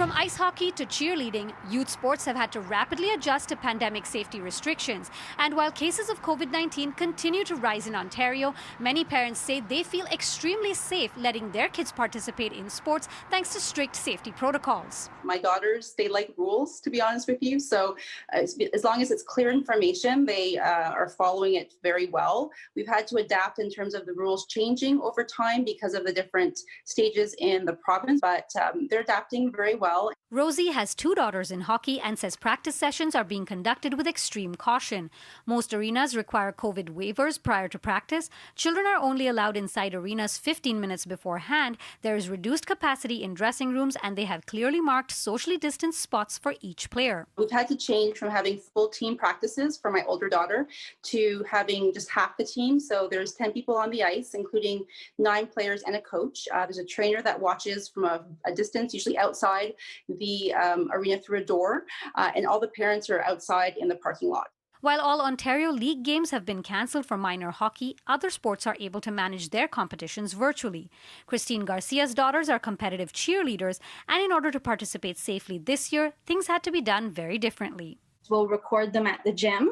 From ice hockey to cheerleading, youth sports have had to rapidly adjust to pandemic safety restrictions. And while cases of COVID-19 continue to rise in Ontario, many parents say they feel extremely safe letting their kids participate in sports thanks to strict safety protocols. My daughters, they like rules, to be honest with you. So as long as it's clear information, they are following it very well. We've had to adapt in terms of the rules changing over time because of the different stages in the province, but they're adapting very well. Rosie has 2 daughters in hockey and says practice sessions are being conducted with extreme caution. Most arenas require COVID waivers prior to practice. Children are only allowed inside arenas 15 minutes beforehand. There is reduced capacity in dressing rooms and they have clearly marked socially distanced spots for each player. We've had to change from having full team practices for my older daughter to having just half the team. So there's 10 people on the ice, including 9 players and a coach. There's a trainer that watches from a distance, usually outside the arena through a door, and all the parents are outside in the parking lot. While all Ontario League games have been cancelled for minor hockey, other sports are able to manage their competitions virtually. Christine Garcia's daughters are competitive cheerleaders, and in order to participate safely this year, things had to be done very differently. We'll record them at the gym,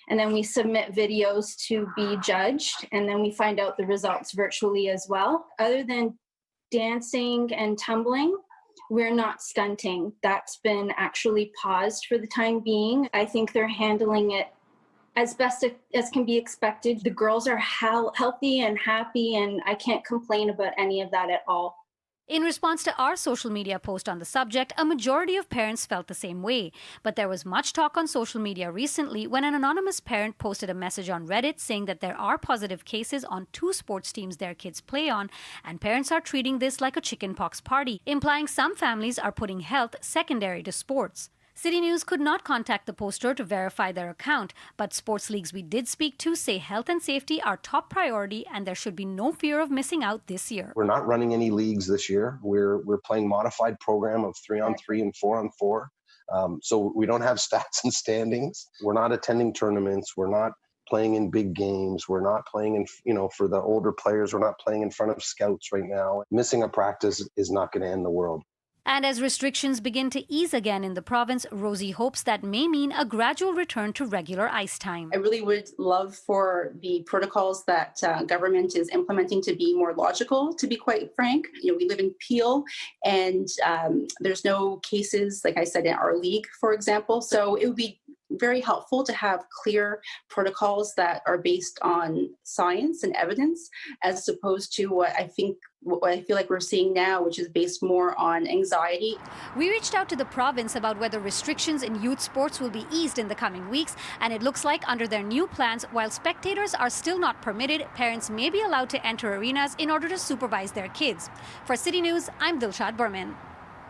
and then we submit videos to be judged, and then we find out the results virtually as well. Other than dancing and tumbling, we're not stunting. That's been actually paused for the time being. I think they're handling it as best as can be expected. The girls are healthy and happy, and I can't complain about any of that at all. In response to our social media post on the subject, a majority of parents felt the same way. But there was much talk on social media recently when an anonymous parent posted a message on Reddit saying that there are positive cases on 2 sports teams their kids play on, and parents are treating this like a chickenpox party, implying some families are putting health secondary to sports. City News could not contact the poster to verify their account, but sports leagues we did speak to say health and safety are top priority and there should be no fear of missing out this year. We're not running any leagues this year. We're playing modified program of 3-on-3 and 4-on-4. So we don't have stats and standings. We're not attending tournaments. We're not playing in big games. We're not playing in, for the older players, we're not playing in front of scouts right now. Missing a practice is not going to end the world. And as restrictions begin to ease again in the province, Rosie hopes that may mean a gradual return to regular ice time. I really would love for the protocols that government is implementing to be more logical, to be quite frank. We live in Peel, and there's no cases, like I said, in our league, for example. So it would be very helpful to have clear protocols that are based on science and evidence, as opposed to what I feel like we're seeing now, which is based more on anxiety. We reached out to the province about whether restrictions in youth sports will be eased in the coming weeks, and it looks like under their new plans, while spectators are still not permitted, parents may be allowed to enter arenas in order to supervise their kids. For City News, I'm Dilshad Burman.